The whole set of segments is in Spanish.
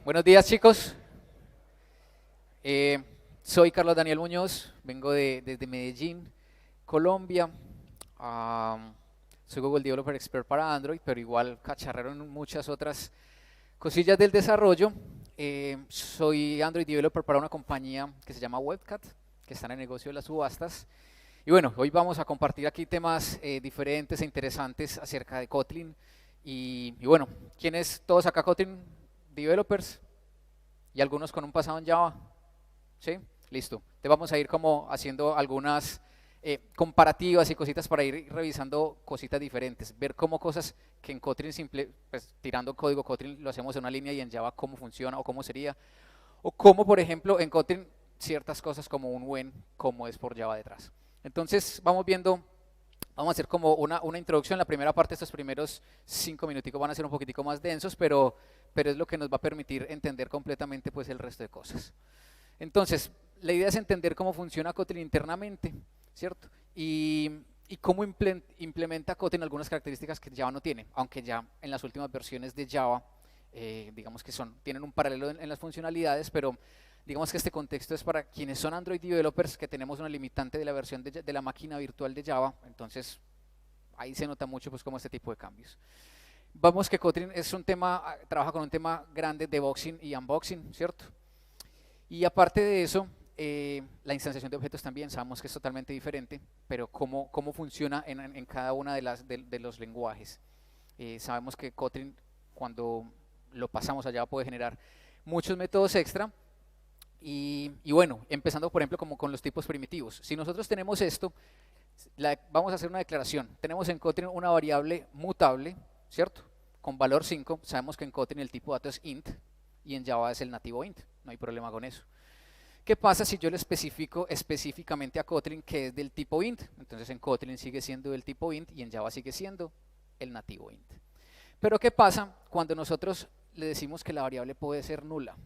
Buenos días, chicos. Soy Carlos Daniel Muñoz, vengo desde Medellín, Colombia. Am, Soy Google Developer Expert para Android, pero igual cacharrero en muchas otras cosillas del desarrollo. Soy Android Developer para una compañía que se llama Webcat, que está en el negocio de las subastas. Y bueno, hoy vamos a compartir aquí temas diferentes e interesantes acerca de Kotlin. Y bueno, ¿quiénes todos acá Kotlin Developers? Y algunos con un pasado en Java. ¿Sí? Listo. Te vamos a ir como haciendo algunas comparativas y cositas para ir revisando cositas diferentes. Ver cómo cosas que en Kotlin simple, pues tirando código Kotlin lo hacemos en una línea y en Java cómo funciona o cómo sería. O cómo, por ejemplo, en Kotlin ciertas cosas como un when, cómo es por Java detrás. Entonces vamos viendo, vamos a hacer como una introducción. La primera parte, estos primeros 5 minuticos van a ser un poquitico más densos, pero es lo que nos va a permitir entender completamente pues el resto de cosas. Entonces, la idea es entender cómo funciona Kotlin internamente, ¿cierto? Y cómo implementa Kotlin algunas características que Java no tiene, aunque ya en las últimas versiones de Java, digamos que tienen un paralelo en las funcionalidades, pero digamos que este contexto es para quienes son Android developers, que tenemos una limitante de la versión de la máquina virtual de Java, entonces ahí se nota mucho pues como este tipo de cambios. Vamos que Kotlin es un tema, trabaja con un tema grande de boxing y unboxing, ¿cierto? Y aparte de eso, la instanciación de objetos también sabemos que es totalmente diferente, pero cómo funciona en cada una de los lenguajes. Sabemos que Kotlin, cuando lo pasamos allá, puede generar muchos métodos extra. Y bueno, empezando por ejemplo como con los tipos primitivos. Si nosotros tenemos esto, vamos a hacer una declaración. Tenemos en Kotlin una variable mutable, ¿cierto? Con valor 5. Sabemos que en Kotlin el tipo de dato es int y en Java es el nativo int. No hay problema con eso. ¿Qué pasa si yo le especifico específicamente a Kotlin que es del tipo int? Entonces en Kotlin sigue siendo del tipo int y en Java sigue siendo el nativo int. Pero ¿qué pasa cuando nosotros le decimos que la variable puede ser nula?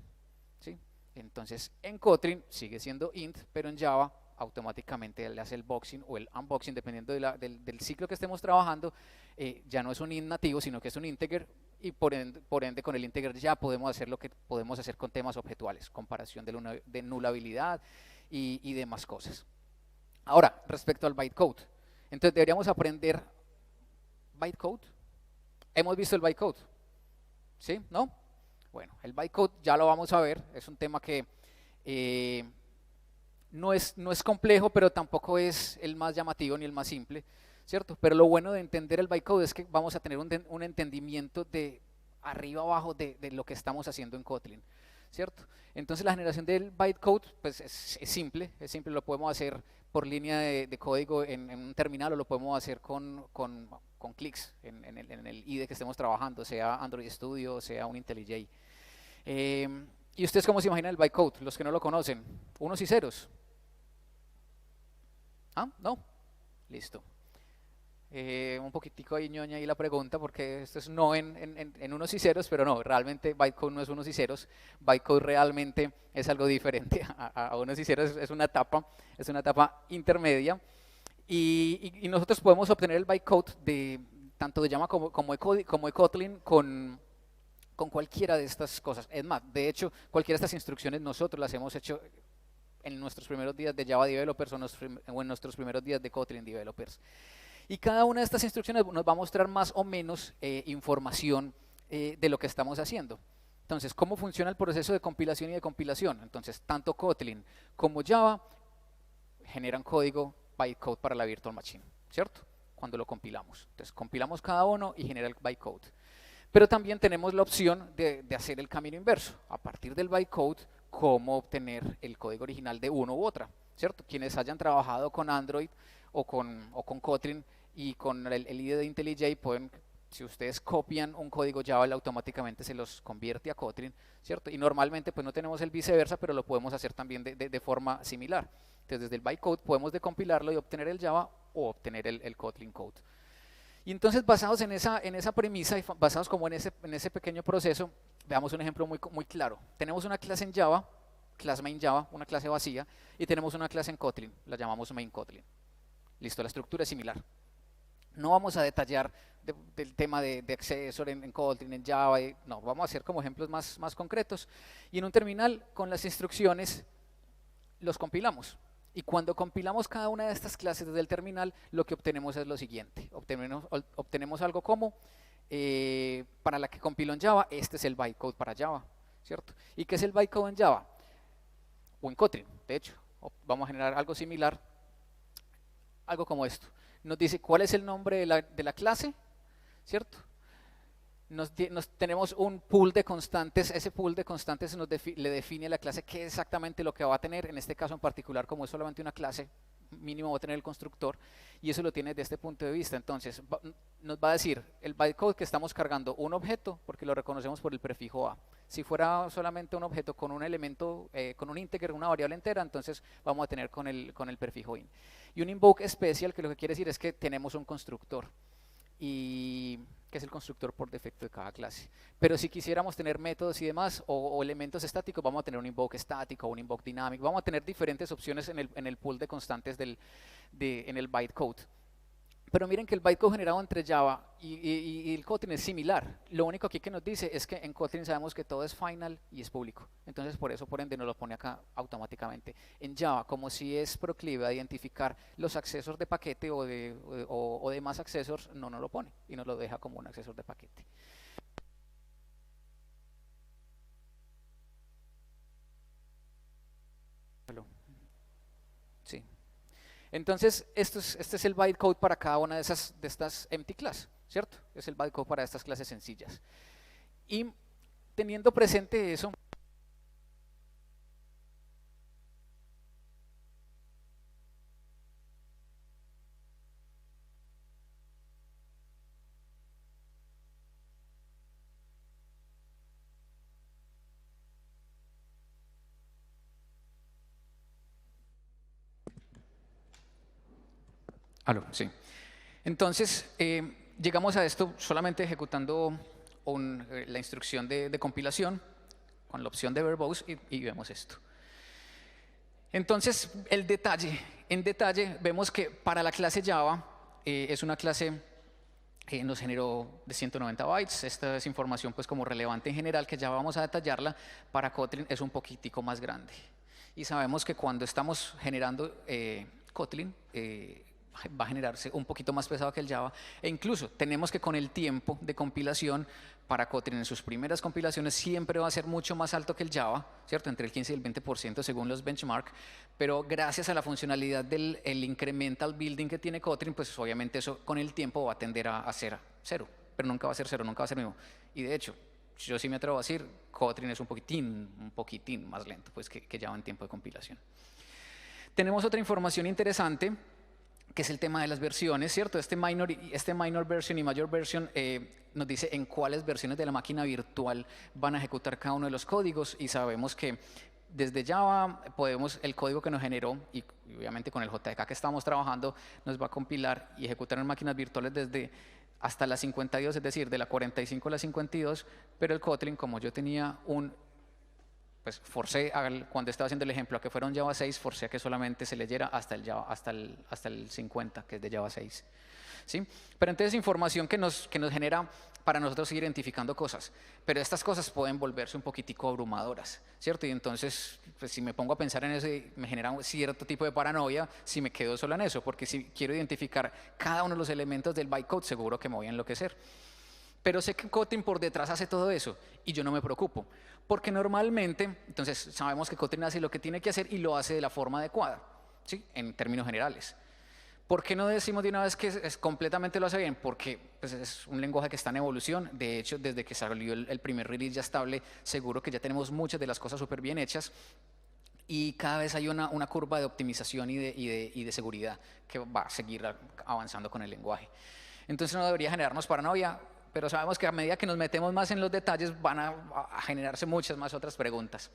¿Sí? Entonces en Kotlin sigue siendo int, pero en Java automáticamente le hace el boxing o el unboxing, dependiendo del ciclo que estemos trabajando. Ya no es un int nativo, sino que es un integer, y por ende con el integer ya podemos hacer lo que podemos hacer con temas objetuales, comparación de nulabilidad y demás cosas. Ahora, respecto al bytecode, entonces deberíamos aprender bytecode. ¿Hemos visto el bytecode? ¿Sí? ¿No? Bueno, el bytecode ya lo vamos a ver, es un tema que eh, no es complejo, pero tampoco es el más llamativo ni el más simple, ¿cierto? Pero lo bueno de entender el bytecode es que vamos a tener un entendimiento de arriba abajo de lo que estamos haciendo en Kotlin, ¿cierto? Entonces la generación del bytecode pues es simple, lo podemos hacer por línea de código en un terminal, o lo podemos hacer con clics en el IDE que estemos trabajando, sea Android Studio, sea un IntelliJ. ¿Y ustedes cómo se imaginan el bytecode? Los que no lo conocen, unos y ceros. ¿Ah? ¿No? Listo. Un poquitico ahí ñoña ahí la pregunta, porque esto es no en unos y ceros, pero no, realmente bytecode no es unos y ceros. Bytecode realmente es algo diferente a unos y ceros, es una etapa intermedia. Y nosotros podemos obtener el bytecode tanto de Java como de Kotlin con cualquiera de estas cosas. Es más, de hecho, cualquiera de estas instrucciones nosotros las hemos hecho en nuestros primeros días de Java Developers o en nuestros primeros días de Kotlin Developers. Y cada una de estas instrucciones nos va a mostrar más o menos información de lo que estamos haciendo. Entonces, ¿cómo funciona el proceso de compilación y de compilación? Entonces, tanto Kotlin como Java generan código bytecode para la virtual machine, ¿cierto? Cuando lo compilamos. Entonces, compilamos cada uno y genera el bytecode. Pero también tenemos la opción de hacer el camino inverso. A partir del bytecode, cómo obtener el código original de uno u otra, ¿cierto? Quienes hayan trabajado con Android o con Kotlin y con el IDE de IntelliJ pueden, si ustedes copian un código Java, él automáticamente se los convierte a Kotlin, ¿cierto? Y normalmente pues no tenemos el viceversa, pero lo podemos hacer también de forma similar. Entonces desde el bytecode podemos decompilarlo y obtener el Java o obtener el Kotlin code. Y entonces basados en esa premisa y basados como en ese pequeño proceso, veamos un ejemplo muy claro. Tenemos una clase en Java, class main Java, una clase vacía, y tenemos una clase en Kotlin, la llamamos main Kotlin. Listo, la estructura es similar. No vamos a detallar del tema de accessor en Kotlin, en Java, no, vamos a hacer como ejemplos más concretos. Y en un terminal, con las instrucciones, los compilamos. Y cuando compilamos cada una de estas clases desde el terminal, lo que obtenemos es lo siguiente. Obtenemos algo como, para la que compilo en Java, este es el bytecode para Java, ¿cierto? ¿Y qué es el bytecode en Java? O en Kotlin, de hecho. Vamos a generar algo similar, algo como esto. Nos dice cuál es el nombre de la clase, ¿cierto? Tenemos un pool de constantes, ese pool de constantes le define a la clase qué es exactamente lo que va a tener, en este caso en particular, como es solamente una clase, mínimo va a tener el constructor, y eso lo tiene desde este punto de vista. Entonces nos va a decir el bytecode que estamos cargando un objeto, porque lo reconocemos por el prefijo a. Si fuera solamente un objeto con un elemento, con un integer, una variable entera, entonces vamos a tener con el prefijo in. Y un invoke special, que lo que quiere decir es que tenemos un constructor, y que es el constructor por defecto de cada clase. Pero si quisiéramos tener métodos y demás, o elementos estáticos, vamos a tener un invoke estático o un invoke dinámico. Vamos a tener diferentes opciones en el pool de constantes en el bytecode. Pero miren que el bytecode generado entre Java y el Kotlin es similar. Lo único aquí que nos dice es que en Kotlin sabemos que todo es final y es público. Entonces por eso, por ende, nos lo pone acá automáticamente. En Java, como si es proclive a identificar los accesors de paquete o de más accesors, no nos lo pone y nos lo deja como un accesor de paquete. Sí. Entonces, este es el bytecode para cada una de estas empty class, ¿cierto? Es el bytecode para estas clases sencillas. Y teniendo presente eso, sí. Entonces, llegamos a esto solamente ejecutando la instrucción de compilación con la opción de verbose y vemos esto. Entonces, en detalle vemos que para la clase Java es una clase que nos generó de 190 bytes. Esta es información pues como relevante en general, que ya vamos a detallarla. Para Kotlin es un poquitico más grande. Y sabemos que cuando estamos generando Kotlin, va a generarse un poquito más pesado que el Java, e incluso tenemos que con el tiempo de compilación para Kotlin en sus primeras compilaciones siempre va a ser mucho más alto que el Java, ¿cierto? Entre el 15 y el 20% según los benchmark, pero gracias a la funcionalidad del incremental building que tiene Kotlin, pues obviamente eso con el tiempo va a tender a ser cero, pero nunca va a ser cero, nunca va a ser mismo. Y de hecho, yo sí me atrevo a decir, Kotlin es un poquitín más lento pues que Java en tiempo de compilación. Tenemos otra información interesante, que es el tema de las versiones, ¿cierto? Este minor version y major version nos dice en cuáles versiones de la máquina virtual van a ejecutar cada uno de los códigos, y sabemos que desde Java el código que nos generó, y obviamente con el JDK que estamos trabajando, nos va a compilar y ejecutar en máquinas virtuales desde hasta la 52, es decir, de la 45 a la 52, pero el Kotlin, como yo tenía pues forcé, cuando estaba haciendo el ejemplo, a que fuera un Java 6, forcé a que solamente se leyera hasta el 50, que es de Java 6. ¿Sí? Pero entonces información que nos genera para nosotros ir identificando cosas. Pero estas cosas pueden volverse un poquitico abrumadoras, ¿cierto? Y entonces, pues, si me pongo a pensar en eso, me genera un cierto tipo de paranoia si me quedo solo en eso, porque si quiero identificar cada uno de los elementos del bytecode, seguro que me voy a enloquecer. Pero sé que Kotlin por detrás hace todo eso y yo no me preocupo, porque normalmente, entonces sabemos que Kotlin hace lo que tiene que hacer y lo hace de la forma adecuada, ¿sí? En términos generales. ¿Por qué no decimos de una vez que completamente lo hace bien? Porque pues, es un lenguaje que está en evolución. De hecho, desde que salió el primer release ya estable, seguro que ya tenemos muchas de las cosas súper bien hechas. Y cada vez hay una curva de optimización y de seguridad que va a seguir avanzando con el lenguaje. Entonces no debería generarnos paranoia, pero sabemos que a medida que nos metemos más en los detalles van a generarse muchas más otras preguntas.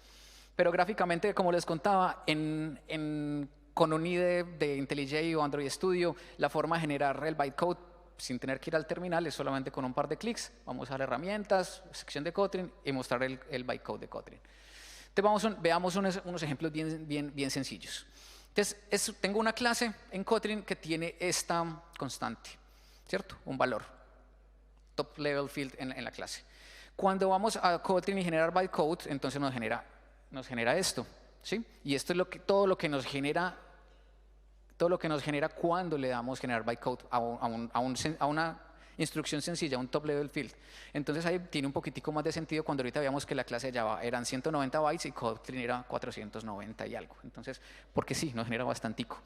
Pero gráficamente, como les contaba, con un IDE de IntelliJ o Android Studio, la forma de generar el bytecode sin tener que ir al terminal es solamente con un par de clics. Vamos a las herramientas, sección de Kotlin y mostrar el bytecode de Kotlin. Entonces veamos unos ejemplos bien sencillos. Entonces tengo una clase en Kotlin que tiene esta constante, ¿cierto? Un valor, top level field en la clase. Cuando vamos a Kotlin y generar bytecode, entonces nos genera esto, ¿sí? Y esto es todo lo que nos genera cuando le damos generar bytecode a una instrucción sencilla, un top level field. Entonces ahí tiene un poquitico más de sentido cuando ahorita veamos que la clase de Java eran 190 bytes y Kotlin era 490 y algo. Entonces, porque sí, nos genera bastantico.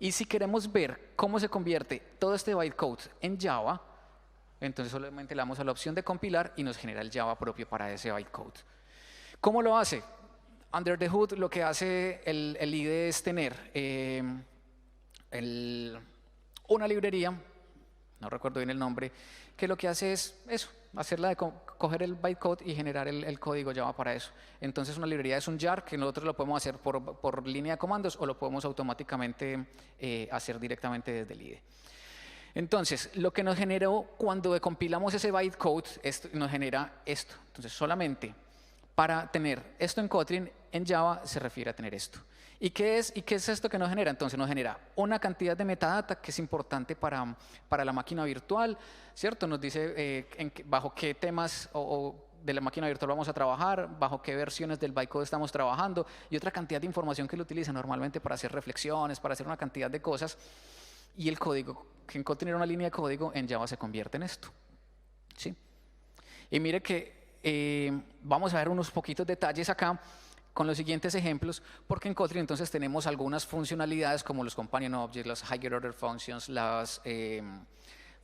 Y si queremos ver cómo se convierte todo este bytecode en Java, entonces solamente le damos a la opción de compilar y nos genera el Java propio para ese bytecode. ¿Cómo lo hace? Under the hood lo que hace el IDE es tener una librería, no recuerdo bien el nombre, que lo que hace es eso, hacerla de coger el bytecode y generar el código Java para eso. Entonces una librería es un jar que nosotros lo podemos hacer por línea de comandos o lo podemos automáticamente hacer directamente desde el IDE. Entonces, lo que nos generó cuando compilamos ese bytecode, nos genera esto. Entonces, solamente para tener esto en Kotlin, en Java se refiere a tener esto. ¿Y qué es esto que nos genera? Entonces nos genera una cantidad de metadata que es importante para la máquina virtual, ¿cierto? Nos dice bajo qué temas de la máquina virtual vamos a trabajar, bajo qué versiones del bytecode estamos trabajando y otra cantidad de información que lo utiliza normalmente para hacer reflexiones, para hacer una cantidad de cosas. Y el código, que en Kotlin era una línea de código, en Java se convierte en esto, ¿sí? Y mire que vamos a ver unos poquitos detalles acá con los siguientes ejemplos, porque en Kotlin entonces tenemos algunas funcionalidades como los companion objects, las higher order functions, las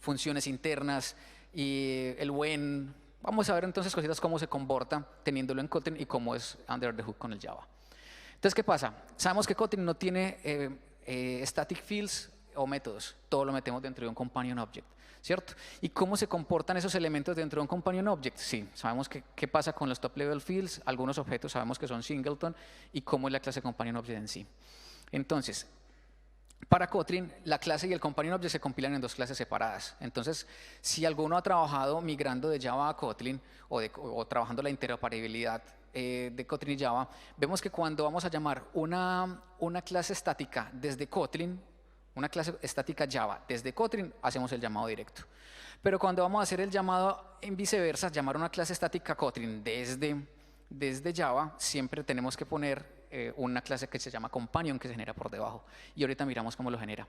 funciones internas y el when. Vamos a ver entonces cositas cómo se comporta teniéndolo en Kotlin y cómo es under the hood con el Java. Entonces, ¿qué pasa? Sabemos que Kotlin no tiene static fields o métodos, todo lo metemos dentro de un companion object, ¿cierto? ¿Y cómo se comportan esos elementos dentro de un companion object? Sí, sabemos qué pasa con los top level fields, algunos objetos sabemos que son singleton y cómo es la clase companion object en sí. Entonces, para Kotlin, la clase y el companion object se compilan en dos clases separadas. Entonces, si alguno ha trabajado migrando de Java a Kotlin o trabajando la interoperabilidad de Kotlin y Java, vemos que cuando vamos a llamar una clase estática desde Kotlin, una clase estática Java desde Kotlin, hacemos el llamado directo. Pero cuando vamos a hacer el llamado en viceversa, llamar una clase estática Kotlin desde Java, siempre tenemos que poner una clase que se llama companion que se genera por debajo. Y ahorita miramos cómo lo genera.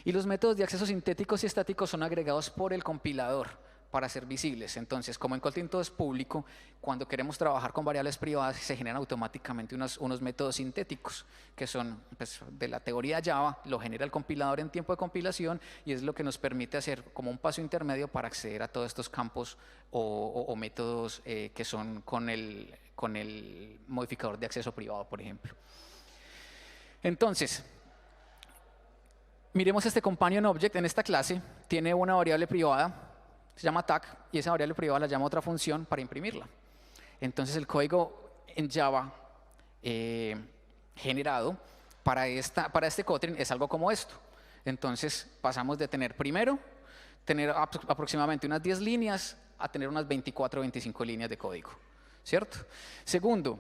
Y los métodos de acceso sintéticos y estáticos son agregados por el compilador para ser visibles. Entonces, como en Kotlin todo es público, cuando queremos trabajar con variables privadas se generan automáticamente unos métodos sintéticos que son pues, de la teoría Java, lo genera el compilador en tiempo de compilación y es lo que nos permite hacer como un paso intermedio para acceder a todos estos campos o métodos que son con el modificador de acceso privado, por ejemplo. Entonces, miremos este companion object en esta clase, tiene una variable privada, se llama tag, y esa variable privada la llama otra función para imprimirla. Entonces el código en Java generado para este Kotlin es algo como esto. Entonces pasamos de tener aproximadamente unas 10 líneas a tener unas 24 o 25 líneas de código, ¿cierto? Segundo,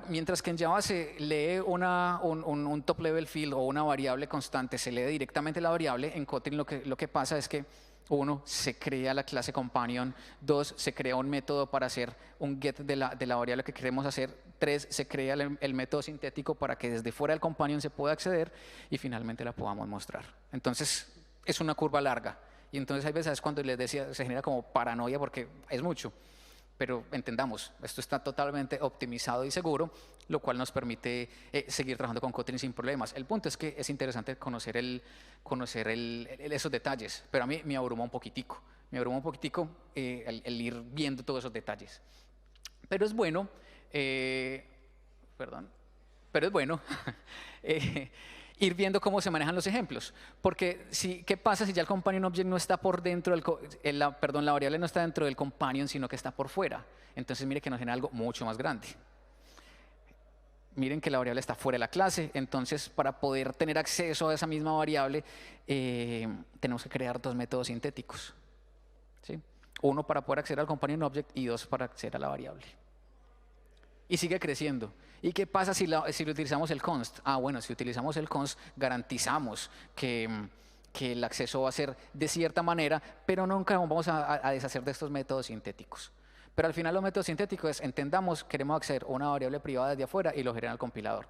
mientras que en Java se lee un top level field o una variable constante, se lee directamente la variable, en Kotlin lo que pasa es que 1, se crea la clase companion. 2, se crea un método para hacer un get de la variable que queremos hacer. 3, se crea el método sintético para que desde fuera del companion se pueda acceder y finalmente la podamos mostrar. Entonces es una curva larga y entonces hay veces cuando les decía se genera como paranoia porque es mucho. Pero entendamos, esto está totalmente optimizado y seguro, lo cual nos permite seguir trabajando con Kotlin sin problemas. El punto es que es interesante conocer esos detalles, pero a mí me abruma un poquitico. El ir viendo todos esos detalles. Pero es bueno, ir viendo cómo se manejan los ejemplos. Porque ¿qué pasa si ya el companion object no está por dentro la variable no está dentro del companion, sino que está por fuera? Entonces mire que nos genera algo mucho más grande. Miren que la variable está fuera de la clase, entonces para poder tener acceso a esa misma variable tenemos que crear dos métodos sintéticos, ¿sí? Uno para poder acceder al companion object y 2 para acceder a la variable. Y sigue creciendo. ¿Y qué pasa si utilizamos el const? Bueno, si utilizamos el const garantizamos que que el acceso va a ser de cierta manera, pero nunca vamos a deshacer de estos métodos sintéticos. Pero al final los métodos sintéticos es, entendamos, queremos acceder a una variable privada desde afuera y lo genera el compilador.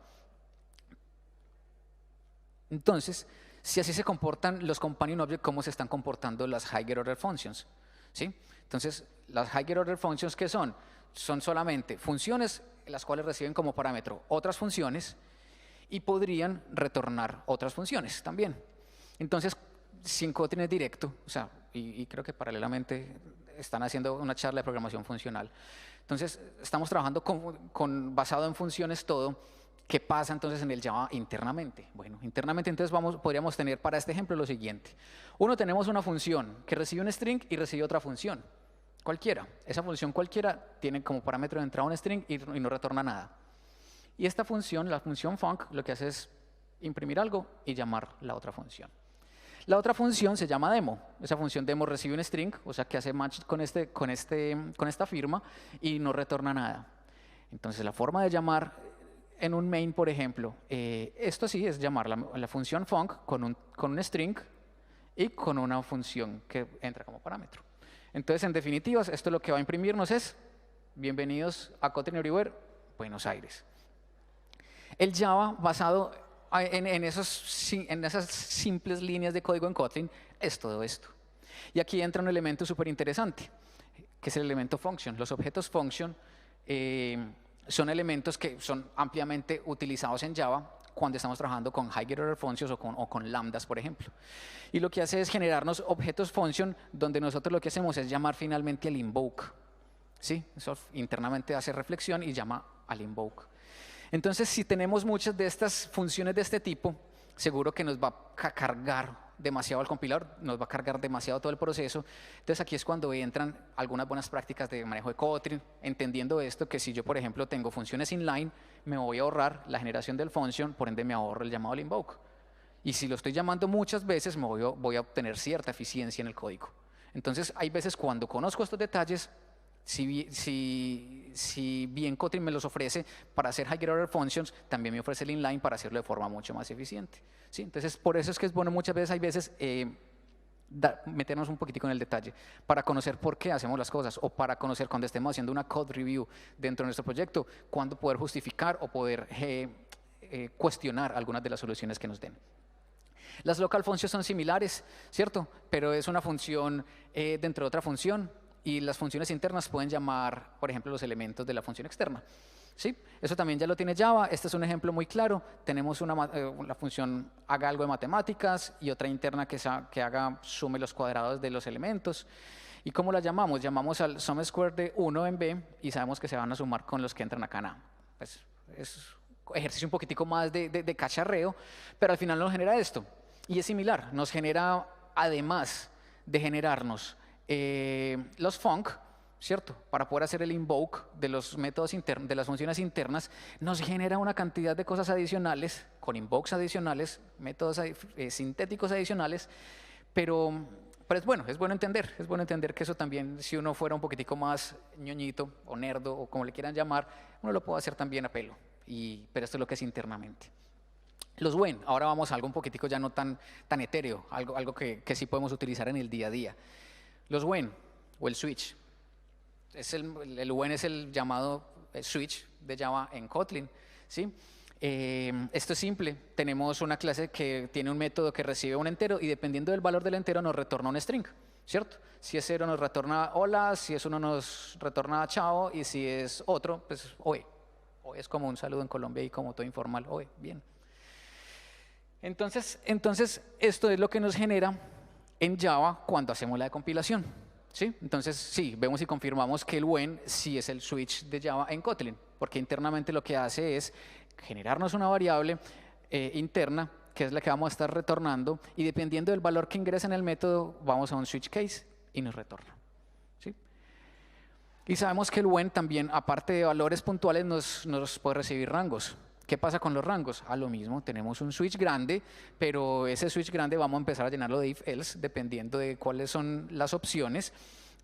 Entonces, si así se comportan los companion objects, ¿cómo se están comportando las higher order functions? ¿Sí? Entonces, las higher order functions, ¿qué son? Son solamente funciones las cuales reciben como parámetro otras funciones y podrían retornar otras funciones también. Entonces, si en Kotlin es directo, o sea, y creo que paralelamente están haciendo una charla de programación funcional. Entonces, estamos trabajando basado en funciones todo. ¿Qué pasa entonces en el Java internamente? Bueno, internamente entonces podríamos tener para este ejemplo lo siguiente. Tenemos una función que recibe un string y recibe otra función, cualquiera. Esa función cualquiera tiene como parámetro de entrada un string y no retorna nada. Y esta función, la función func, lo que hace es imprimir algo y llamar la otra función. La otra función se llama demo. Esa función demo recibe un string, o sea que hace match con esta firma y no retorna nada. Entonces la forma de llamar en un main, por ejemplo, esto sí es llamar la función func con un string y con una función que entra como parámetro. Entonces, en definitiva, esto lo que va a imprimirnos es bienvenidos a Kotlin Everywhere, Buenos Aires. El Java basado en esas simples líneas de código en Kotlin es todo esto. Y aquí entra un elemento súper interesante, que es el elemento function. Los objetos function son elementos que son ampliamente utilizados en Java cuando estamos trabajando con higher order functions o con lambdas, por ejemplo. Y lo que hace es generarnos objetos function donde nosotros lo que hacemos es llamar finalmente al invoke. ¿Sí? Eso internamente hace reflexión y llama al invoke. Entonces, si tenemos muchas de estas funciones de este tipo, seguro que nos va a cargar demasiado el compilador, nos va a cargar demasiado todo el proceso. Entonces aquí es cuando entran algunas buenas prácticas de manejo de Kotlin, entendiendo esto, que si yo, por ejemplo, tengo funciones inline, me voy a ahorrar la generación del function, por ende me ahorro el llamado al invoke. Y si lo estoy llamando muchas veces, voy a obtener cierta eficiencia en el código. Entonces hay veces cuando conozco estos detalles, si bien Kotlin me los ofrece para hacer higher order functions, también me ofrece el inline para hacerlo de forma mucho más eficiente. ¿Sí? Entonces, por eso es que es bueno muchas veces meternos un poquitico en el detalle para conocer por qué hacemos las cosas o para conocer cuando estemos haciendo una code review dentro de nuestro proyecto, cuándo poder justificar o poder cuestionar algunas de las soluciones que nos den. Las local functions son similares, ¿cierto? Pero es una función dentro de otra función. Y las funciones internas pueden llamar, por ejemplo, los elementos de la función externa. ¿Sí? Eso también ya lo tiene Java. Este es un ejemplo muy claro. Tenemos la función haga algo de matemáticas y otra interna que sume los cuadrados de los elementos. ¿Y cómo la llamamos? Llamamos al sum square de 1 en B y sabemos que se van a sumar con los que entran acá en A. Pues es ejercicio un poquitico más de cacharreo, pero al final nos genera esto. Y es similar. Nos genera, además de generarnos los func, ¿cierto? Para poder hacer el invoke de los métodos internos, de las funciones internas, nos genera una cantidad de cosas adicionales, con invokes adicionales, métodos sintéticos adicionales, pero es bueno entender que eso también, si uno fuera un poquitico más ñoñito o nerdo o como le quieran llamar, uno lo puede hacer también a pelo, pero esto es lo que es internamente. Los when, ahora vamos a algo un poquitico ya no tan etéreo, algo que sí podemos utilizar en el día a día. Los when o el switch. El when es el llamado switch de Java en Kotlin. ¿Sí? Esto es simple. Tenemos una clase que tiene un método que recibe un entero y dependiendo del valor del entero nos retorna un string. ¿Cierto? Si es 0 nos retorna hola, si es 1 nos retorna chao y si es otro, pues oe. Oe es como un saludo en Colombia y como todo informal. Oe, bien. Entonces esto es lo que nos genera en Java cuando hacemos la compilación. ¿Sí? Entonces, sí, vemos y confirmamos que el when sí es el switch de Java en Kotlin, porque internamente lo que hace es generarnos una variable interna, que es la que vamos a estar retornando, y dependiendo del valor que ingresa en el método, vamos a un switch case y nos retorna. ¿Sí? Y sabemos que el when también, aparte de valores puntuales, nos puede recibir rangos. ¿Qué pasa con los rangos? Lo mismo, tenemos un switch grande, pero ese switch grande vamos a empezar a llenarlo de if-else, dependiendo de cuáles son las opciones,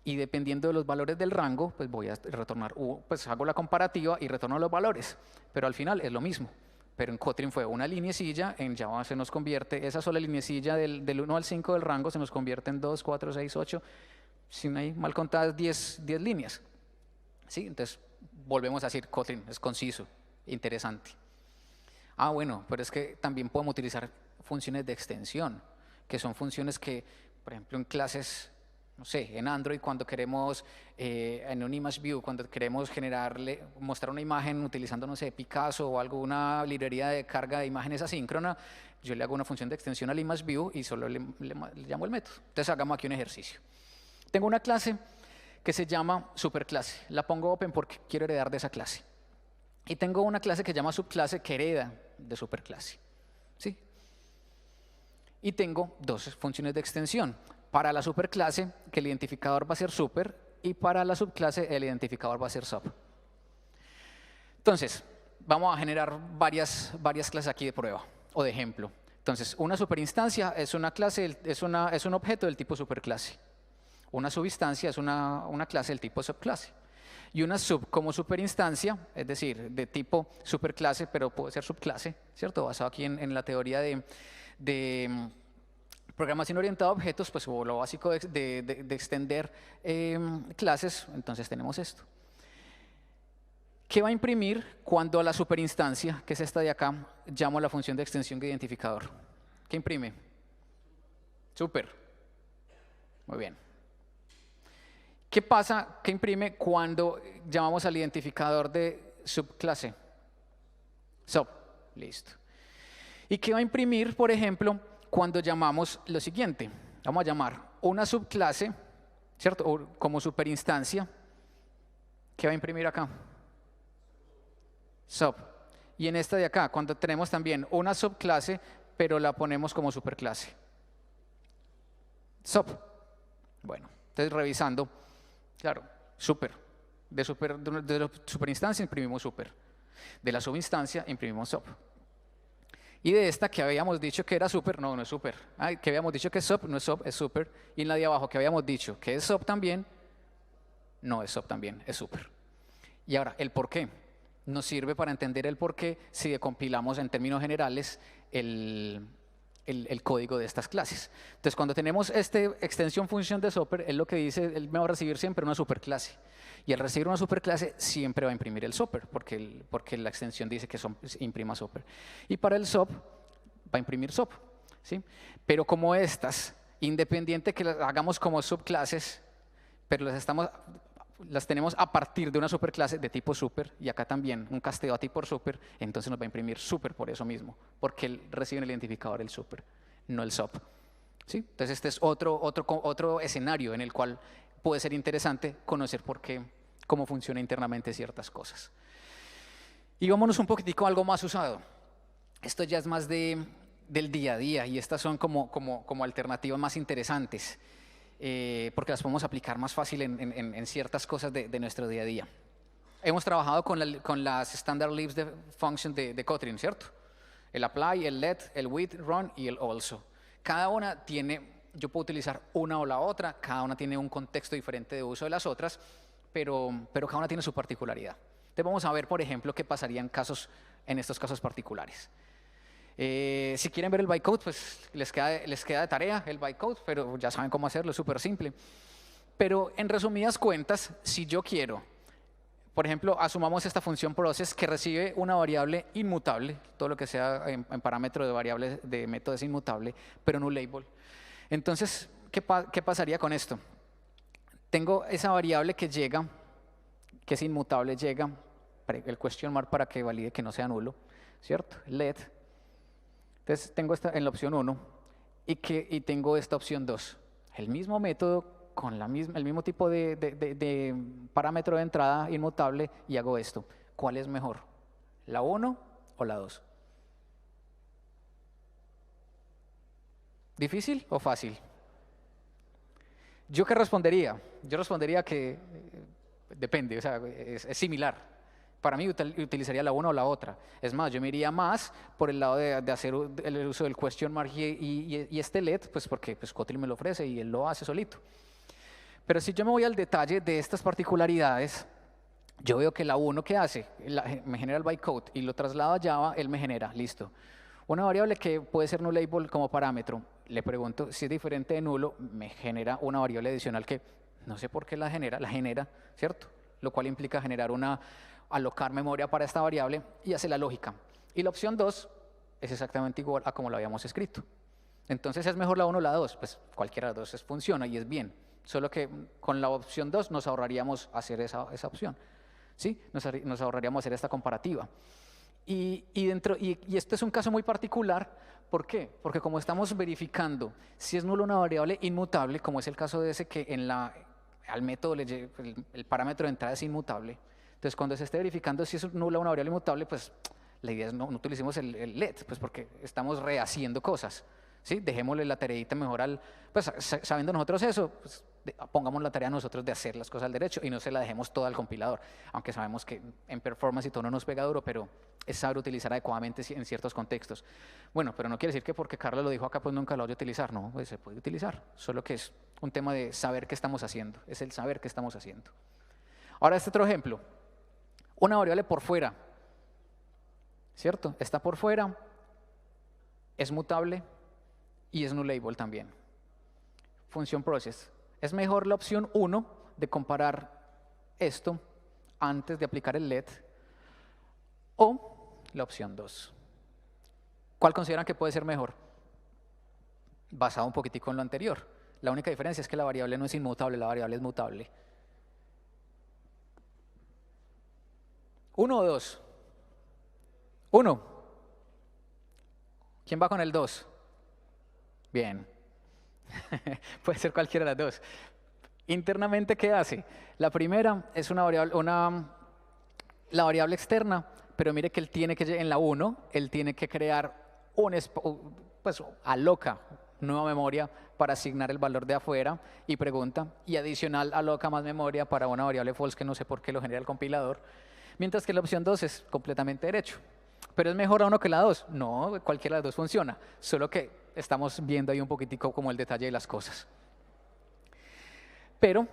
y dependiendo de los valores del rango, pues voy a retornar, pues hago la comparativa y retorno los valores, pero al final es lo mismo. pero en Kotlin fue una lineecilla, en Java se nos convierte, esa sola lineecilla del 1 al 5 del rango se nos convierte en 2, 4, 6, 8, sin ahí mal contadas 10 líneas. ¿Sí? Entonces volvemos a decir, Kotlin es conciso, interesante. Bueno, pero es que también podemos utilizar funciones de extensión, que son funciones que, por ejemplo, en clases, no sé, en Android, cuando queremos, en un image view, cuando queremos mostrar una imagen utilizando, no sé, Picasso o alguna librería de carga de imágenes asíncrona, yo le hago una función de extensión al image view y solo le llamo el método. Entonces hagamos aquí un ejercicio. Tengo una clase que se llama superclase, la pongo open porque quiero heredar de esa clase. Y tengo una clase que se llama subclase que hereda de superclase. ¿Sí? Y tengo dos funciones de extensión. Para la superclase, que el identificador va a ser super, y para la subclase, el identificador va a ser sub. Entonces, vamos a generar varias clases aquí de prueba o de ejemplo. Entonces, una superinstancia es una clase, es un objeto del tipo superclase. Una subinstancia es una clase del tipo subclase. Y una sub como superinstancia, es decir, de tipo superclase, pero puede ser subclase, ¿cierto? Basado aquí en la teoría de programación orientada a objetos, pues lo básico de extender clases, entonces tenemos esto. ¿Qué va a imprimir cuando a la superinstancia, que es esta de acá, llamo a la función de extensión de identificador? ¿Qué imprime? Super. Muy bien. ¿Qué pasa? ¿Qué imprime cuando llamamos al identificador de subclase? Sub. Listo. ¿Y qué va a imprimir, por ejemplo, cuando llamamos lo siguiente? Vamos a llamar una subclase, ¿cierto? O como superinstancia. ¿Qué va a imprimir acá? Sub. Y en esta de acá, cuando tenemos también una subclase, pero la ponemos como superclase. Sub. Bueno, entonces revisando. Claro, super. De la superinstancia imprimimos super. De la subinstancia imprimimos sub. Y de esta que habíamos dicho que era super, no es super. Que habíamos dicho que es sub, no es sub, es super. Y en la de abajo que habíamos dicho que es sub también, no es sub también, es super. Y ahora, el por qué. Nos sirve para entender el por qué si decompilamos en términos generales el código de estas clases. Entonces, cuando tenemos extensión función de super, es lo que dice, él me va a recibir siempre una superclase. Y al recibir una superclase siempre va a imprimir el super, porque la extensión dice que imprima super. Y para el sub, va a imprimir sub. ¿Sí? Pero como estas, independiente que las hagamos como subclases, pero las tenemos a partir de una superclase de tipo super, y acá también un casteo a tipo super, entonces nos va a imprimir super por eso mismo, porque él recibe en el identificador el super, no el sub. ¿Sí? Entonces este es otro escenario en el cual puede ser interesante conocer cómo funciona internamente ciertas cosas. Y vámonos un poquitico a algo más usado. Esto ya es más del día a día, y estas son como alternativas más interesantes. Porque las podemos aplicar más fácil en ciertas cosas de nuestro día a día. Hemos trabajado con las standard libs de function de Kotlin, ¿cierto? El apply, el let, el with, run y el also. Cada una yo puedo utilizar una o la otra, cada una tiene un contexto diferente de uso de las otras, pero cada una tiene su particularidad. Entonces vamos a ver, por ejemplo, qué pasaría en estos casos particulares. Si quieren ver el bytecode, pues les queda de tarea el bytecode, pero ya saben cómo hacerlo, es súper simple. Pero en resumidas cuentas, si yo quiero, por ejemplo, asumamos esta función process que recibe una variable inmutable, todo lo que sea en parámetro de variables de método es inmutable, pero no un label. Entonces, ¿qué pasaría con esto? Tengo esa variable que llega, que es inmutable, llega, el question mark para que valide que no sea nulo, ¿cierto? Let. Entonces tengo esta en la opción 1 y tengo esta opción 2. El mismo método con el mismo tipo de parámetro de entrada inmutable y hago esto. ¿Cuál es mejor? ¿La 1 o la 2? ¿Difícil o fácil? ¿Yo qué respondería? Yo respondería que depende, o sea, es similar. Para mí utilizaría la una o la otra. Es más, yo me iría más por el lado de hacer el uso del question mark y este let, pues porque Kotlin me lo ofrece y él lo hace solito. Pero si yo me voy al detalle de estas particularidades, Yo veo que la 1 ¿qué hace? Me genera el bytecode y lo traslado a Java, él me genera, listo. Una variable que puede ser nullable como parámetro, le pregunto si es diferente de nulo, me genera una variable adicional que no sé por qué la genera, ¿cierto? Lo cual implica alocar memoria para esta variable y hace la lógica. Y la opción 2 es exactamente igual a como lo habíamos escrito. Entonces, ¿es mejor la 1 o la 2? Pues cualquiera de las dos funciona y es bien. Solo que con la opción 2 nos ahorraríamos hacer esa opción. ¿Sí? Nos ahorraríamos hacer esta comparativa. Y esto es un caso muy particular. ¿Por qué? Porque como estamos verificando si es nula una variable inmutable, como es el caso de ese que al método el parámetro de entrada es inmutable, entonces cuando se esté verificando si es nula una variable inmutable, pues la idea es no utilicemos el let, pues porque estamos rehaciendo cosas. ¿Sí? Dejémosle la tareita mejor pues sabiendo nosotros eso, pues pongamos la tarea nosotros de hacer las cosas al derecho y no se la dejemos toda al compilador, aunque sabemos que en performance y todo no nos pega duro, pero es saber utilizar adecuadamente en ciertos contextos. Bueno, pero no quiere decir que porque Carlos lo dijo acá pues nunca lo voy a utilizar, no, pues se puede utilizar, solo que es un tema de saber qué estamos haciendo, es el saber qué estamos haciendo. Ahora este otro ejemplo, una variable por fuera, ¿cierto? Está por fuera, es mutable y es nullable también. Función process. Es mejor la opción 1 de comparar esto antes de aplicar el let o la opción 2. ¿Cuál consideran que puede ser mejor? Basado un poquitico en lo anterior. La única diferencia es que la variable no es inmutable, la variable es mutable. ¿1 o 2? 1. ¿Quién va con el 2? Bien. Puede ser cualquiera de las dos. Internamente, ¿qué hace? La primera es una variable, la variable externa, pero mire que él tiene que, en la 1, él tiene que crear pues aloca nueva memoria para asignar el valor de afuera y pregunta, y adicional aloca más memoria para una variable false que no sé por qué lo genera el compilador, mientras que la opción 2 es completamente derecho. ¿Pero es mejor a 1 que la 2? No, cualquiera de las dos funciona, solo que estamos viendo ahí un poquitico como el detalle de las cosas. Pero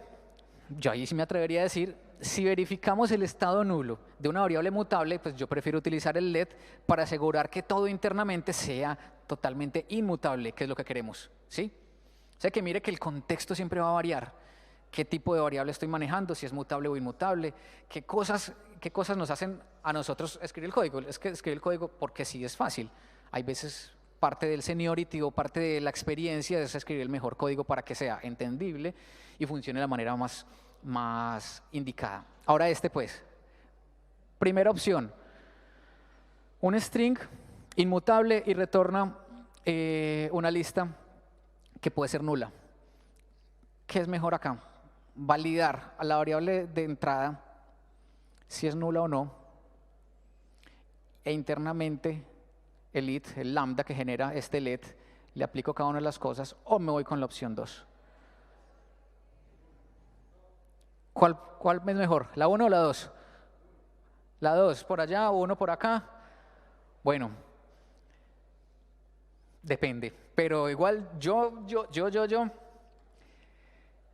yo ahí sí me atrevería a decir, si verificamos el estado nulo de una variable mutable, pues yo prefiero utilizar el let para asegurar que todo internamente sea totalmente inmutable, que es lo que queremos, ¿sí? O sea que mire que el contexto siempre va a variar. ¿Qué tipo de variable estoy manejando? Si es mutable o inmutable. ¿Qué cosas nos hacen a nosotros escribir el código? Es que escribir el código porque sí es fácil. Hay veces parte del seniority o parte de la experiencia es escribir el mejor código para que sea entendible y funcione de la manera más indicada. Ahora pues. Primera opción. Un string inmutable y retorna una lista que puede ser nula. ¿Qué es mejor acá? Validar a la variable de entrada si es nula o no, e internamente el lambda que genera este let, le aplico cada una de las cosas o me voy con la opción 2. ¿Cuál es mejor? ¿La 1 o la 2? La 2 por allá o 1 por acá. Bueno, depende, pero igual yo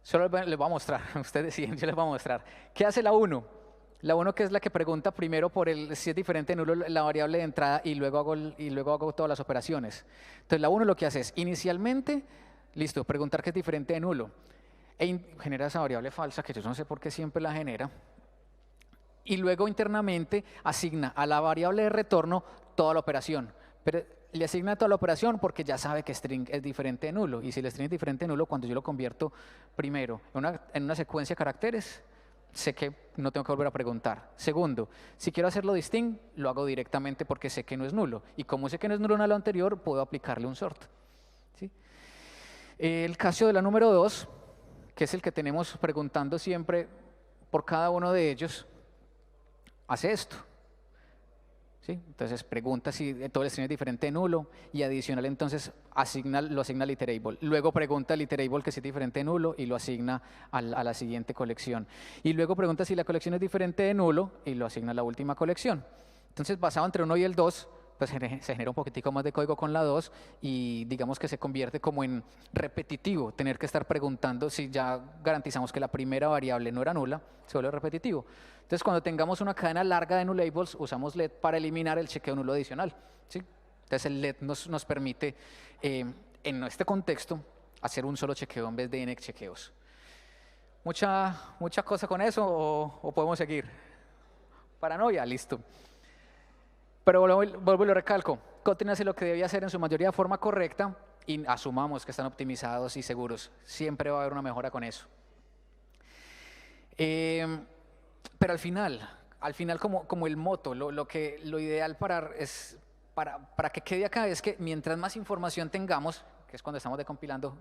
solo les voy a mostrar, ustedes deciden, yo les voy a mostrar. ¿Qué hace la 1? La 1 que es la que pregunta primero por si es diferente de nulo la variable de entrada y luego hago todas las operaciones. Entonces la 1 lo que hace es inicialmente, listo, preguntar qué es diferente de nulo. Genera esa variable falsa que yo no sé por qué siempre la genera. Y luego internamente asigna a la variable de retorno toda la operación. Pero le asigna toda la operación porque ya sabe que string es diferente de nulo. Y si el string es diferente de nulo, cuando yo lo convierto primero en una secuencia de caracteres, sé que no tengo que volver a preguntar. Segundo, si quiero hacerlo distinct, lo hago directamente porque sé que no es nulo. Y como sé que no es nulo en lo anterior, puedo aplicarle un sort. ¿Sí? El caso de la número 2, que es el que tenemos preguntando siempre por cada uno de ellos, hace esto. ¿Sí? Entonces pregunta si todo el string es diferente de nulo y adicional entonces lo asigna al iterable. Luego pregunta al iterable que si es diferente de nulo y lo asigna a la siguiente colección. Y luego pregunta si la colección es diferente de nulo y lo asigna a la última colección. Entonces basado entre 1 y el 2 pues se genera un poquitico más de código con la 2 y digamos que se convierte como en repetitivo, tener que estar preguntando si ya garantizamos que la primera variable no era nula, se vuelve repetitivo. Entonces cuando tengamos una cadena larga de nulllables, usamos let para eliminar el chequeo nulo adicional, ¿sí? Entonces el let nos permite, en este contexto, hacer un solo chequeo en vez de n chequeos. ¿Mucha cosa con eso o podemos seguir? Paranoia, listo. Pero vuelvo y lo recalco, Kotlin hace lo que debía hacer en su mayoría de forma correcta y asumamos que están optimizados y seguros. Siempre va a haber una mejora con eso. Pero al final como el moto, lo ideal para que quede acá es que mientras más información tengamos, que es cuando estamos decompilando,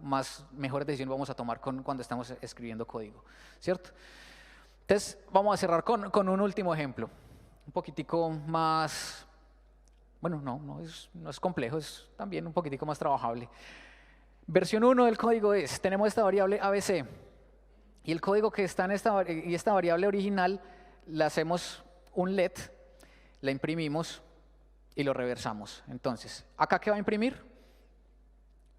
mejores decisiones vamos a tomar cuando estamos escribiendo código, ¿cierto? Entonces vamos a cerrar con un último ejemplo, un poquitico más, bueno, no es complejo, es también un poquitico más trabajable. Versión 1 del código tenemos esta variable ABC y el código que está en esta variable original le hacemos un let, la imprimimos y lo reversamos. Entonces, ¿acá qué va a imprimir?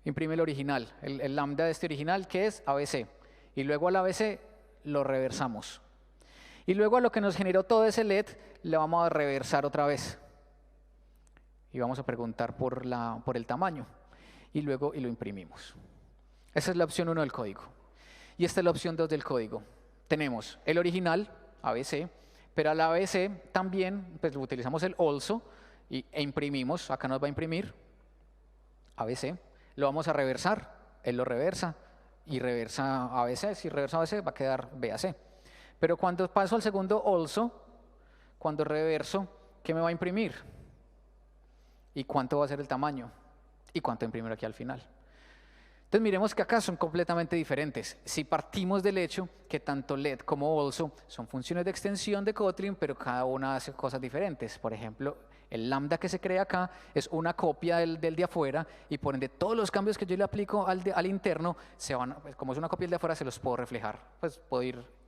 Imprime el original, el lambda de este original que es ABC y luego al ABC lo reversamos. Y luego a lo que nos generó todo ese let le vamos a reversar otra vez. Y vamos a preguntar por el tamaño. Y luego lo imprimimos. Esa es la opción 1 del código. Y esta es la opción 2 del código. Tenemos el original, ABC, pero al ABC también pues, utilizamos el also e imprimimos. Acá nos va a imprimir ABC. Lo vamos a reversar. Él lo reversa y reversa ABC. Si reversa ABC va a quedar BAC. Pero cuando paso al segundo also, cuando reverso, ¿qué me va a imprimir? ¿Y cuánto va a ser el tamaño? ¿Y cuánto imprimir aquí al final? Entonces miremos que acá son completamente diferentes. Si partimos del hecho que tanto let como also son funciones de extensión de Kotlin, pero cada una hace cosas diferentes. Por ejemplo, el lambda que se crea acá es una copia del de afuera y por ende todos los cambios que yo le aplico al interno, pues, como es una copia del de afuera, se los puedo reflejar. Pues puedo ir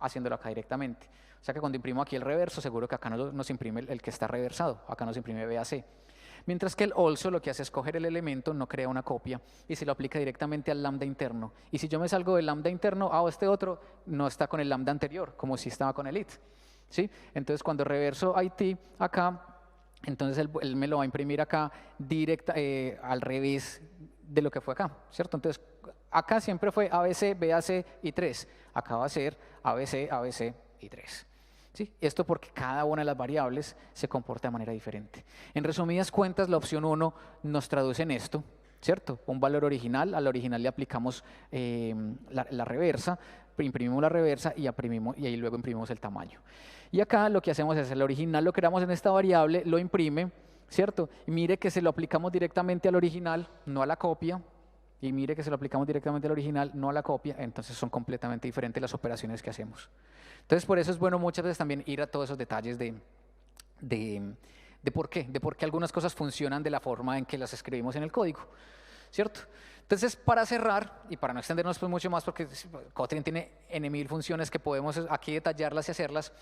haciéndolo acá directamente. O sea que cuando imprimo aquí el reverso, seguro que acá nos imprime el que está reversado, acá nos imprime BAC. Mientras que el also lo que hace es coger el elemento, no crea una copia y se lo aplica directamente al lambda interno. Y si yo me salgo del lambda interno, este otro no está con el lambda anterior, como si estaba con el it, ¿sí? Entonces cuando reverso IT acá, entonces él me lo va a imprimir acá al revés de lo que fue acá, ¿cierto? Entonces acá siempre fue ABC, BAC y 3. Acá va a ser ABC, ABC y 3. ¿Sí? Esto porque cada una de las variables se comporta de manera diferente. En resumidas cuentas, la opción 1 nos traduce en esto, ¿cierto? Un valor original, al original le aplicamos la reversa, imprimimos la reversa y ahí luego imprimimos el tamaño. Y acá lo que hacemos es el original lo creamos en esta variable, lo imprime, ¿cierto? Y mire que se lo aplicamos directamente al original, no a la copia. Y mire que se lo aplicamos directamente al original, no a la copia, entonces son completamente diferentes las operaciones que hacemos. Entonces, por eso es bueno muchas veces también ir a todos esos detalles de por qué algunas cosas funcionan de la forma en que las escribimos en el código, ¿cierto? Entonces, para cerrar, y para no extendernos pues mucho más, porque Kotlin tiene N.000 funciones que podemos aquí detallarlas y hacerlas,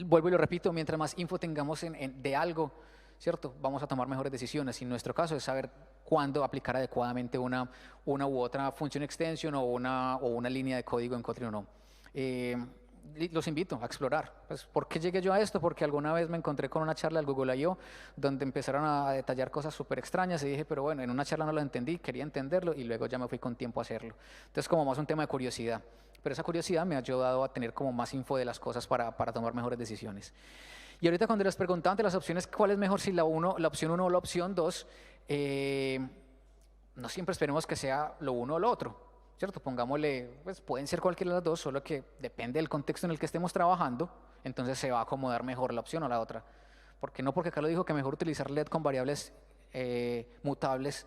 vuelvo y lo repito, mientras más info tengamos de algo, ¿cierto? Vamos a tomar mejores decisiones. Y en nuestro caso es saber cuándo aplicar adecuadamente una u otra función extension o una línea de código en Kotlin o no. Los invito a explorar. Pues, ¿por qué llegué yo a esto? Porque alguna vez me encontré con una charla del Google I.O. donde empezaron a detallar cosas súper extrañas y dije, pero bueno, en una charla no lo entendí, quería entenderlo y luego ya me fui con tiempo a hacerlo. Entonces, como más un tema de curiosidad. Pero esa curiosidad me ha ayudado a tener como más info de las cosas para tomar mejores decisiones. Y ahorita cuando les preguntaban de las opciones, ¿cuál es mejor si la opción 1 o la opción 2? No siempre esperemos que sea lo uno o lo otro, ¿cierto? Pongámosle, pues pueden ser cualquiera de las dos, solo que depende del contexto en el que estemos trabajando, entonces se va a acomodar mejor la opción o la otra. Porque acá lo dijo que mejor utilizar let con variables mutables,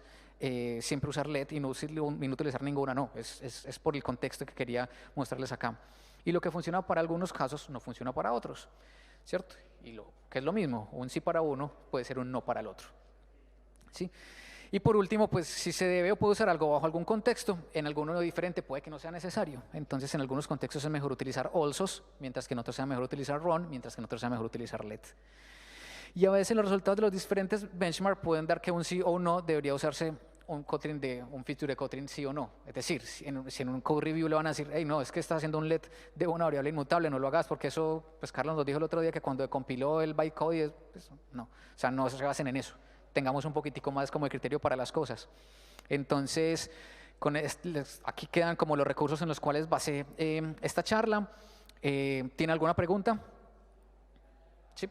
siempre usar let y no utilizar ninguna, no, es por el contexto que quería mostrarles acá. Y lo que funciona para algunos casos no funciona para otros, ¿cierto? Y que es lo mismo, un sí para uno puede ser un no para el otro, ¿sí? Y por último, pues si se debe o puede usar algo bajo algún contexto, en alguno diferente puede que no sea necesario. Entonces en algunos contextos es mejor utilizar alsos, mientras que en otros sea mejor utilizar run, mientras que en otros sea mejor utilizar let. Y a veces los resultados de los diferentes benchmarks pueden dar que un sí o un no debería usarse un feature de Kotlin sí o no. Es decir, si en un code review le van a decir, hey, no, es que estás haciendo un let de una variable inmutable, no lo hagas, porque eso, pues Carlos nos dijo el otro día que cuando compiló el bytecode, pues, no, o sea, no se basen en eso. Tengamos un poquitico más como de criterio para las cosas. Entonces, aquí quedan como los recursos en los cuales basé esta charla. ¿Tiene alguna pregunta? Sí.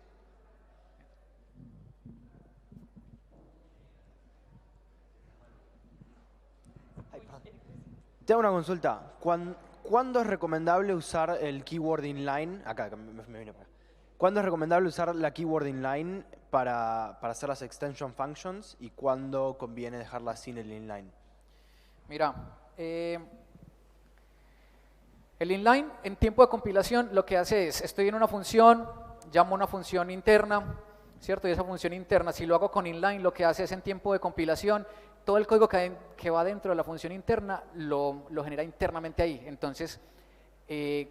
Te hago una consulta. ¿Cuándo es recomendable usar el keyword inline? Acá, me vine para acá. ¿Cuándo es recomendable usar la keyword inline para hacer las extension functions y cuándo conviene dejarla sin el inline? Mira, el inline en tiempo de compilación lo que hace es, estoy en una función, llamo a una función interna, ¿cierto? Y esa función interna, si lo hago con inline, lo que hace es en tiempo de compilación, todo el código que va dentro de la función interna lo genera internamente ahí. Entonces,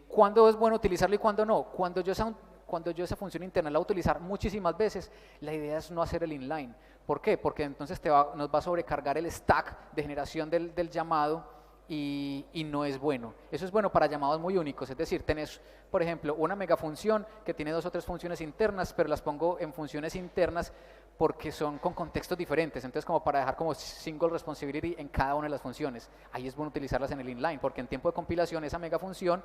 ¿cuándo es bueno utilizarlo y cuándo no? Cuando yo esa función interna la voy a utilizar muchísimas veces, la idea es no hacer el inline. ¿Por qué? Porque entonces nos va a sobrecargar el stack de generación del llamado y no es bueno. Eso es bueno para llamados muy únicos, es decir, tenés, por ejemplo, una megafunción que tiene 2 o 3 funciones internas, pero las pongo en funciones internas porque son con contextos diferentes, entonces como para dejar como single responsibility en cada una de las funciones. Ahí es bueno utilizarlas en el inline, porque en tiempo de compilación esa megafunción,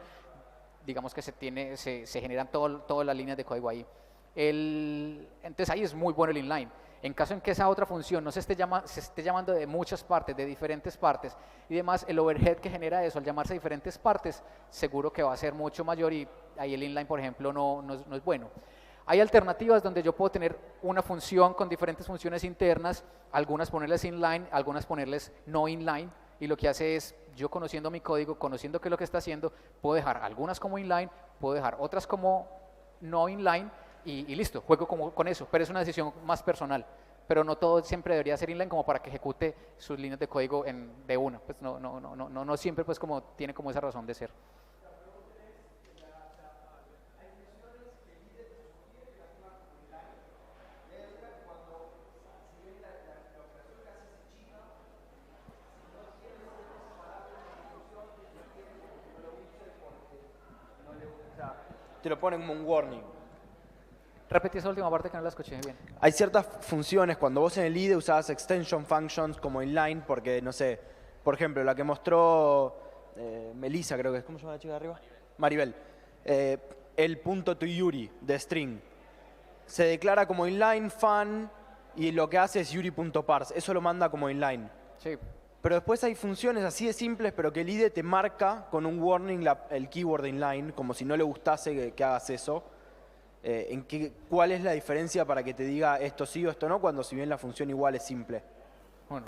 digamos que se generan todas las líneas de código ahí. Entonces ahí es muy bueno el inline. En caso en que esa otra función no se esté llamando de muchas partes, de diferentes partes y demás, el overhead que genera eso al llamarse diferentes partes, seguro que va a ser mucho mayor y ahí el inline, por ejemplo, no es bueno. Hay alternativas donde yo puedo tener una función con diferentes funciones internas, algunas ponerles inline, algunas ponerles no inline, y lo que hace es, yo conociendo mi código, conociendo qué es lo que está haciendo, puedo dejar algunas como inline, puedo dejar otras como no inline, y listo, juego con eso, pero es una decisión más personal. Pero no todo siempre debería ser inline como para que ejecute sus líneas de código de una, pues no siempre pues como tiene como esa razón de ser. Te lo ponen como un warning. Repetí esa última parte que no la escuché bien. Hay ciertas funciones, cuando vos en el IDE usabas extension functions como inline, porque, no sé, por ejemplo, la que mostró Melissa, creo que es, ¿cómo se llama la chica de arriba? Maribel. El punto to Yuri de string. Se declara como inline fan y lo que hace es yuri.parse. Eso lo manda como inline. Sí. Pero después hay funciones así de simples, pero que el IDE te marca con un warning el keyword inline, como si no le gustase que hagas eso. ¿Cuál es la diferencia para que te diga esto sí o esto no, cuando si bien la función igual es simple? Bueno,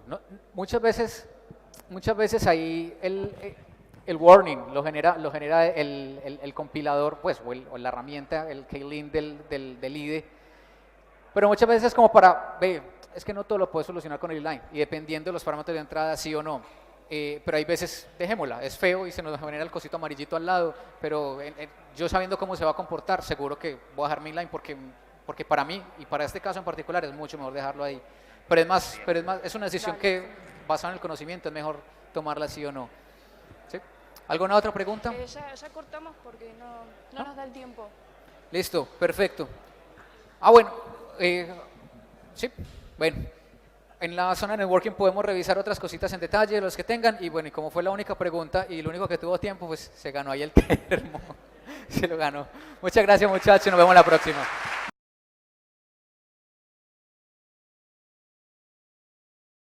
muchas veces ahí el warning lo genera el compilador, pues, o la herramienta, el K-Lin del IDE, pero muchas veces es como es que no todo lo puedes solucionar con el inline, y dependiendo de los parámetros de entrada, sí o no. Pero hay veces, dejémosla, es feo y se nos genera el cosito amarillito al lado, pero yo sabiendo cómo se va a comportar, seguro que voy a dejar mi inline porque para mí, y para este caso en particular, es mucho mejor dejarlo ahí. Pero es una decisión que, basada en el conocimiento, es mejor tomarla sí o no. ¿Sí? ¿Alguna otra pregunta? Ya cortamos porque no nos da el tiempo. Listo, perfecto. Bueno, sí, bueno. En la zona de networking podemos revisar otras cositas en detalle, los que tengan, y bueno, y como fue la única pregunta y lo único que tuvo tiempo, pues se ganó ahí el termo, se lo ganó. Muchas gracias muchachos, nos vemos la próxima.